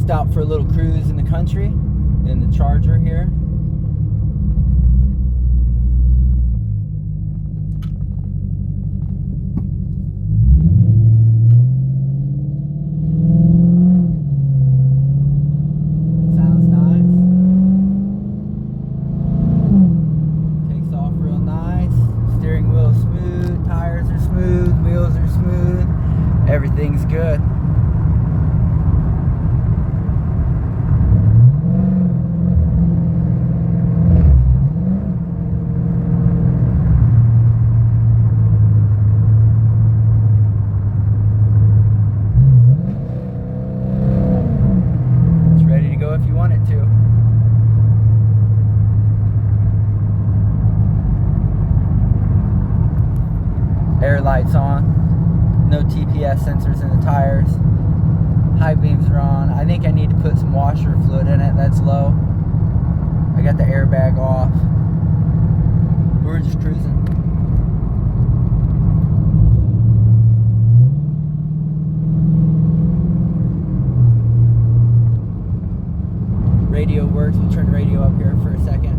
Just out for a little cruise in the country in the Charger here. Sounds nice. Takes off real nice. Steering wheel smooth, tires are smooth, wheels are smooth. Everything's good. If you want it to. Air lights on. No TPS sensors in the tires. High beams are on. I think I need to put some washer fluid in it. That's low. I got the airbag off. We're just cruising. Radio works. We'll turn the radio up here for a second.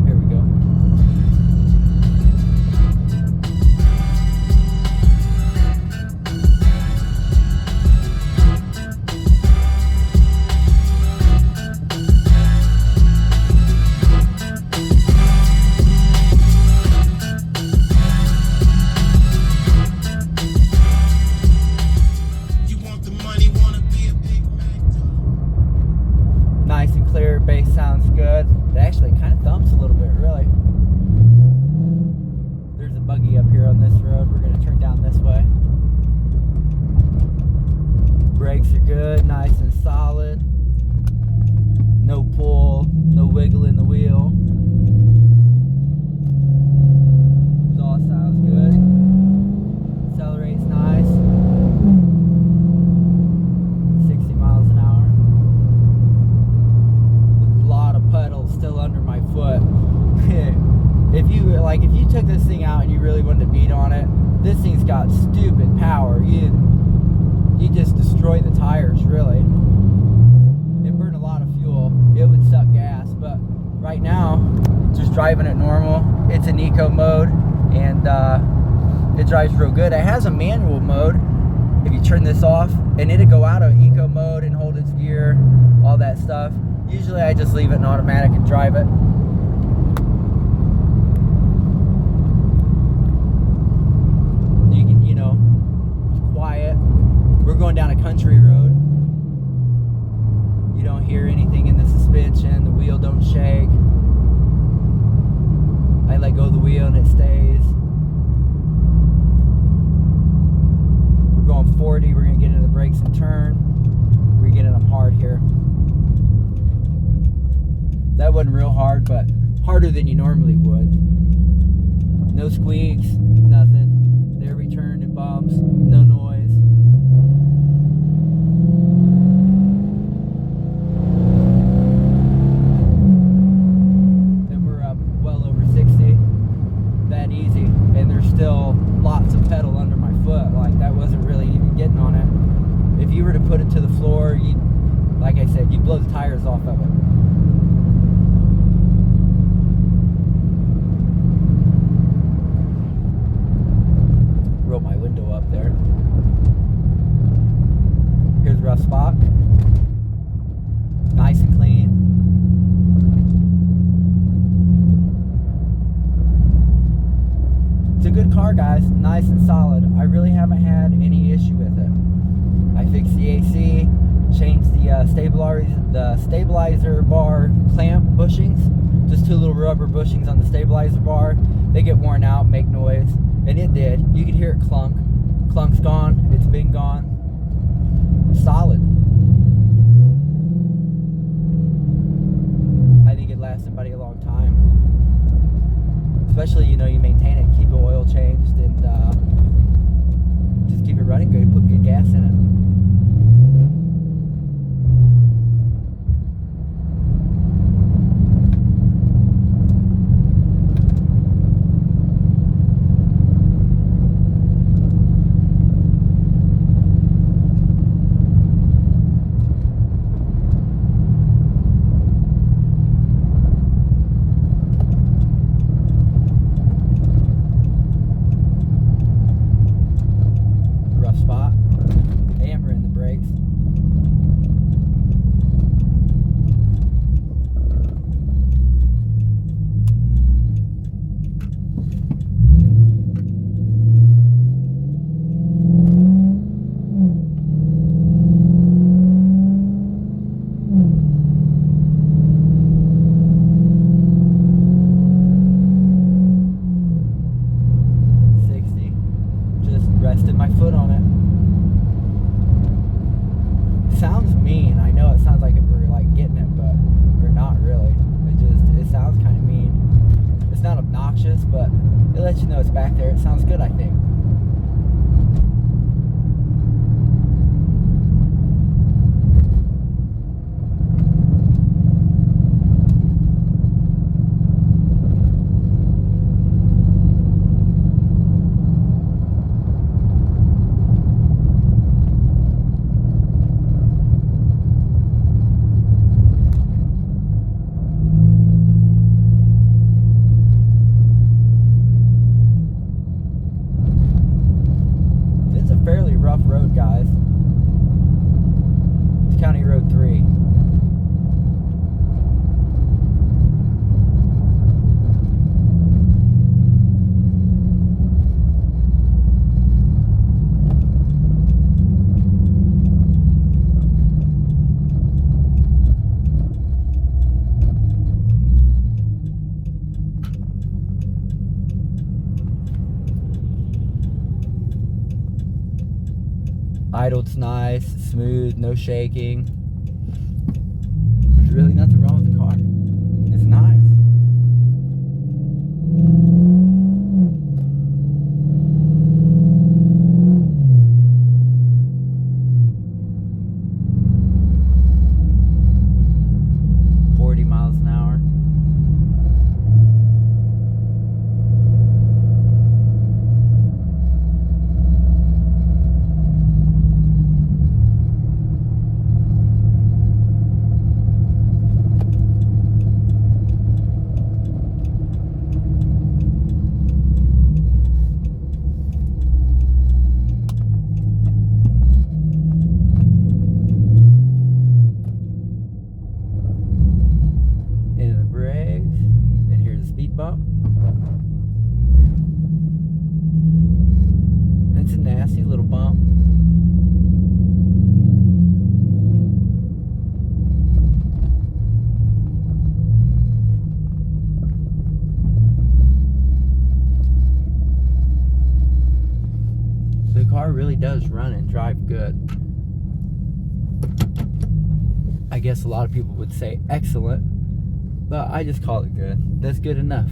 Here we go. Nice and clear, bass sounds good. It actually kind of thumps a little bit, really. There's a buggy up here on this road. We're going to turn down this way. Brakes are good, nice and solid. No pull, no wiggle in the wheel. Exhaust sounds good. Accelerates nice. 60 miles an hour. Pedals still under my foot. if you took this thing out and you really wanted to beat on it, this thing's got stupid power. You just destroy the tires, really. It burned a lot of fuel. It would suck gas, but right now, just driving it normal. It's in eco mode, and it drives real good. It has a manual mode. If you turn this off, and it'll go out of eco mode and hold its gear, all that stuff. Usually I just leave it in automatic and drive it. You can, it's quiet. We're going down a country road. You don't hear anything in the suspension. The wheel don't shake. I let go of the wheel and it stays. We're going 40. We're going to get into the brakes and turn. We're getting them hard here. That wasn't real hard, but harder than you normally would. No squeaks, nothing. There we turned and bumps, no noise. Then we're up well over 60. That easy. And there's still lots of pedal under my foot. Like, that wasn't really even getting on it. If you were to put it to the floor, like I said, you'd blow the tires off of it. Roll my window up there. Here's a rough spot. Nice and clean. It's a good car, guys. Nice and solid. I really haven't had any issue with it. I fixed the AC, changed the stabilizer bar clamp bushings. Just two little rubber bushings on the stabilizer bar. They get worn out, make noise. And it did. You could hear it clunk. Clunk's gone. It's been gone. Solid. I think it lasts somebody a long time. Especially, you maintain it, keep the oil changed, and just keep it running good, put good gas in it. it lets you know it's back there. It sounds good, I think. Fairly rough road, guys. It's County Road 3. Idled's nice, smooth, no shaking. There's really nothing wrong with the car. It's nice. Bump. It's a nasty little bump. The car really does run and drive good. I guess a lot of people would say excellent, but I just call it good. That's good enough.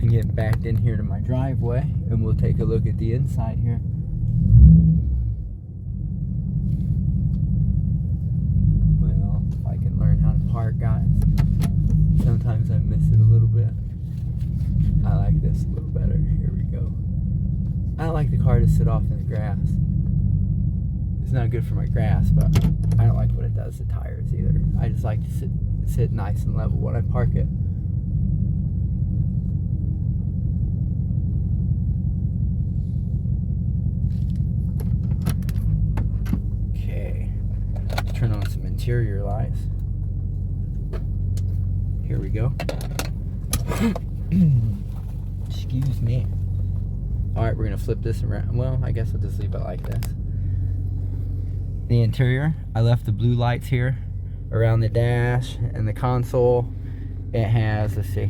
And get backed in here to my driveway, and we'll take a look at the inside here. Well, if I can learn how to park, guys. Sometimes I miss it a little bit. I like this a little better. Here we go. I don't like the car to sit off in the grass. It's not good for my grass, but I don't like what it does to tires either. I just like to sit nice and level when I park it. Okay, let's turn on some interior lights. Here we go. Excuse me. Alright, we're going to flip this around. Well, I guess I'll just leave it like this. The interior, I left the blue lights here around the dash and the console. It has, let's see,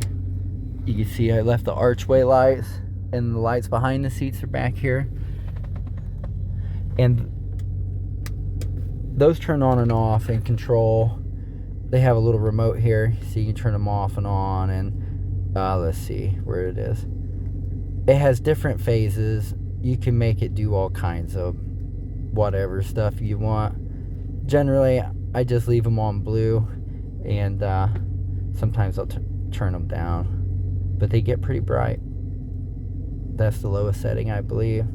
you can see I left the archway lights, and the lights behind the seats are back here. And those turn on and off and control. They have a little remote here, so you can turn them off and on. And let's see where it is. It has different phases. You can make it do all kinds of whatever stuff you want. Generally, I just leave them on blue, and sometimes I'll turn them down. But they get pretty bright. That's the lowest setting, I believe.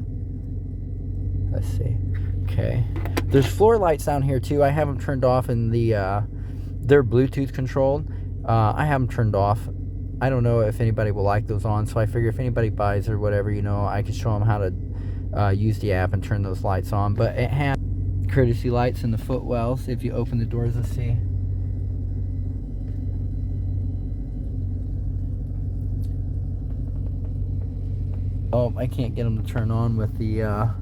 Let's see. Okay. There's floor lights down here too. I have them turned off in the they're Bluetooth controlled. I have them turned off. I don't know if anybody will like those on, so I figure if anybody buys or whatever, you know, I can show them how to use the app and turn those lights on. But it has courtesy lights in the footwells. If you open the doors, let's see. Oh, I can't get them to turn on with the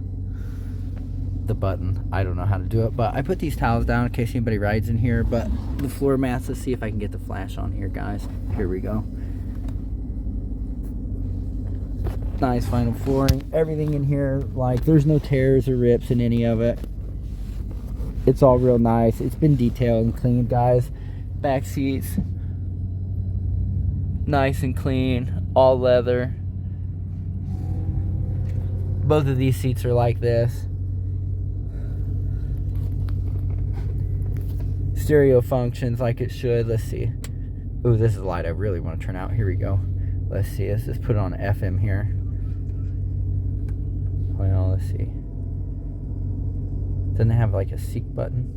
button. I don't know how to do it, but I put these towels down in case anybody rides in here. But the floor mats, let's see if I can get the flash on here, guys. Here we go. Nice vinyl flooring. Everything in here, like, there's no tears or rips in any of it. It's all real nice. It's been detailed and cleaned, guys. Back seats, nice and clean, all leather. Both of these seats are like this. Stereo functions like it should. Let's see. Ooh, this is a light I really want to turn out. Here we go. Let's see. Let's just put it on FM here. Well, let's see. Doesn't it have like a seek button?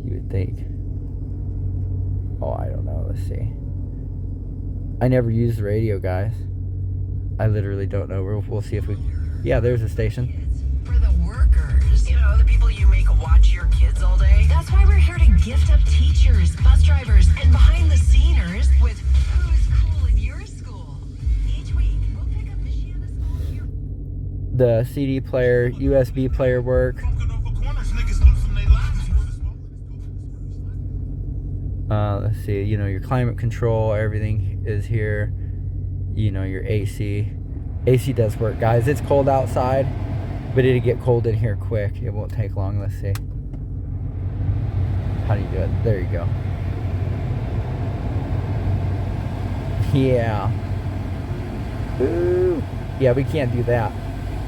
You would think. Oh, I don't know. Let's see. I never use the radio, guys. I literally don't know. We'll see if we... Yeah, there's a station. For the workers. You know, the people you make watch your kids all day. That's why we're here to gift up teachers, bus drivers, and behind-the-sceners with who's cool in your school. Each week, we'll pick up Michiana School here. The CD player, USB player work. Let's see, you know, your climate control, everything is here. You know, your AC. AC does work, guys. It's cold outside, but it'll get cold in here quick. It won't take long. Let's see. How do you do it? There you go. Yeah. Ooh. Yeah, we can't do that.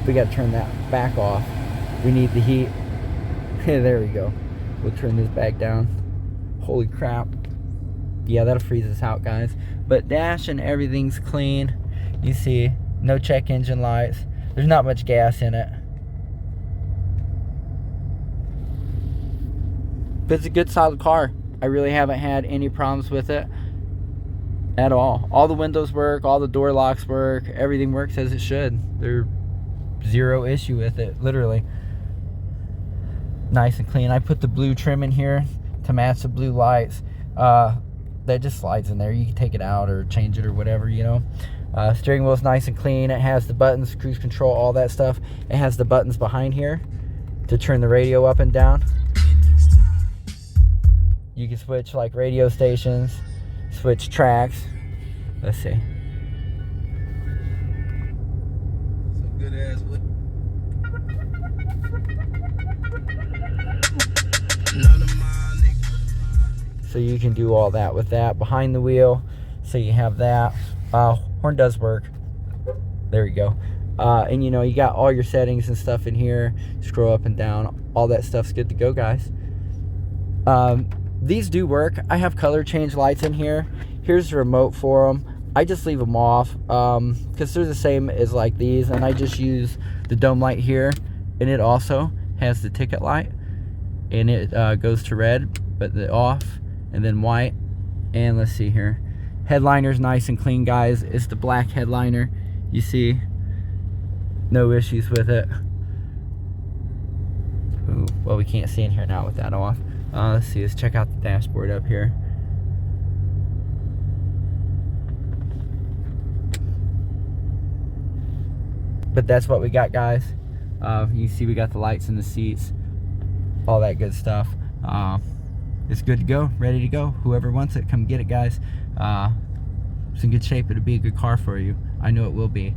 We got to turn that back off. We need the heat. There we go. We'll turn this back down. Holy crap. Yeah, that'll freeze us out, guys. But dash and everything's clean. You see, no check engine lights. There's not much gas in it. But it's a good solid car. I really haven't had any problems with it at all. All the windows work, all the door locks work, everything works as it should. There's zero issue with it, literally. Nice and clean. I put the blue trim in here to match the blue lights. That just slides in there. You can take it out or change it or whatever, you know. Steering wheel's nice and clean. It has the buttons, cruise control, all that stuff. It has the buttons behind here to turn the radio up and down. You can switch like radio stations, switch tracks. Let's see. Some good ass wood. So you can do all that with that behind the wheel. So you have that. Horn does work. There you go. And you know, you got all your settings and stuff in here. Scroll up and down. All that stuff's good to go, guys. These do work. I have color change lights in here. Here's the remote for them. I just leave them off because they're the same as like these, and I just use the dome light here, and it also has the ticket light, and it goes to red, but the off, and then white. And let's see here, headliner's nice and clean, guys. It's the black headliner. You see, no issues with it. Ooh, well, we can't see in here now with that off. Let's see, let's check out the dashboard up here. But that's what we got, guys. You see we got the lights in the seats, all that good stuff. It's good to go, ready to go. Whoever wants it, come get it, guys. It's in good shape. It'll be a good car for you. I know it will be.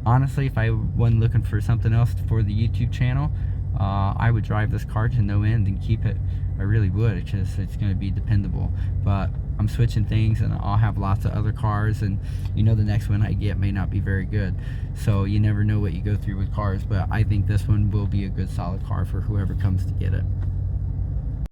Honestly, if I wasn't looking for something else for the YouTube channel, I would drive this car to no end and keep it. I really would. It's just, it's going to be dependable. But I'm switching things, and I'll have lots of other cars, and you know, the next one I get may not be very good. So you never know what you go through with cars, but I think this one will be a good solid car for whoever comes to get it.